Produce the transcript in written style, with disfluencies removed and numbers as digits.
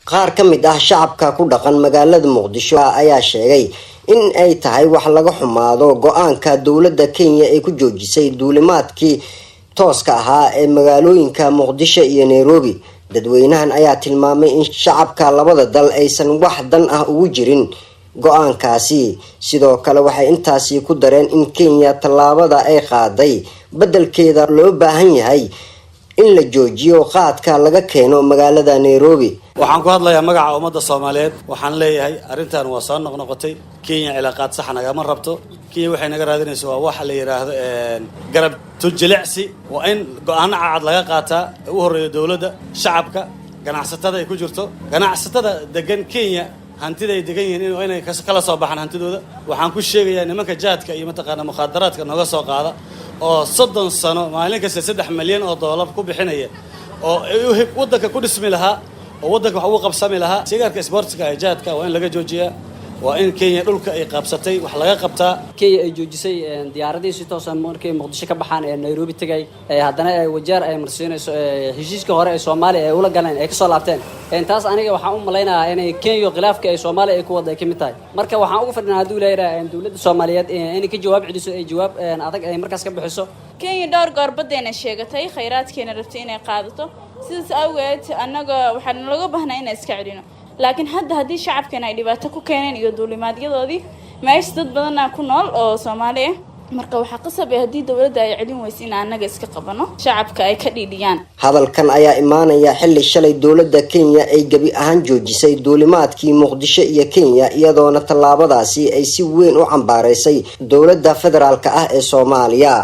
qaar ka mid ah shacabka ku dhaqan magaalada Muqdisho ayaa sheegay in ay tahay wax laga xumaado go'aanka dawladda Kenya ay ku joojisay duulimaadkii tooska ahaa ee magaalooyinka Muqdisho iyo Nairobi. dadweynahan ayaa tilmaamay in shacabka labada dal aysan wax dan ah ugu jirin go'aankaasi. sidoo kale waxay intaasi ku dareen in Kenya talaabada ay qaaday beddelkeeda loo baahan yahay in la joojiyo qaadka laga keeno magaalada Nairobi. waxaan ku hadlayaa magaca ummadda Soomaaliyeed waxaan leeyahay arintan waa soo noqnoqotay Kenya cilaaqaad sax nagama rabto Kenya waxay naga raadinaysaa waa wax la yiraahdo garab tujilicsi waa in go'aan cad laga qaataa u horeeyo dawladda shacabka ganacsatada ay ku jirto ganacsatada degan Kenya hantida ay degan yihiin inay kala soo baxaan hantidooda waxaan ku sheegayaa nimanka jaadka iyo mataqaana mukhadaraadka naga soo qaada oo 30 sano maalin kasta 3 milyan oo dollar ku bixinaya oo wadanka ku dhismi lahaa oo wadanka wax uu qabsami lahaa sigaarka sportska ee jaadka waa in laga joojiyaa waa in Kenya dhulka ay qabsatay wax laga qabtaa Kenya ay joojisay diyaaradii si toos ah markay Muqdisho ka baxaan ee Nairobi tagay haddana ay wajaar ay marsiinayso heshiiska hore ee Soomaaliya ay ula galeen ay ka soo laabteen taas aniga waxaan u maleynayaa inay Kenya khilaafka ay Soomaaliya ay ku waday ka mid tahay marka waxaan ugu fadhinaa haduu leeyahay dawladda Soomaaliyeed inay ka jawaab celiso ay jawaab adag ay markaas ka bixiso Kenya dhowr goor badeena sheegatay kheyraadkeena rabtay inay qaadato sidaas awgeed anaga waxaan laga baahnaa inay iska celino laakiin hadii shacabkeena ay dhibaato ku keeneen iyo duulimaadyadoodii meesha dad badan ku nool oo Soomaali ah marka waxa qasab ah hadii dawladda ay celin weyso in anaga iska qabano shacabka ay ka dhiidhiyaan. hadalkan ayaa imaanaya xilli shalay dawladda Kenya ay gabi ahaan joojisay duulimaadkii Muqdisho iyo Kenya iyadoona talaabadaasi ay si weyn u cambaareysay dawladda federaalka ah ee Soomaaliya.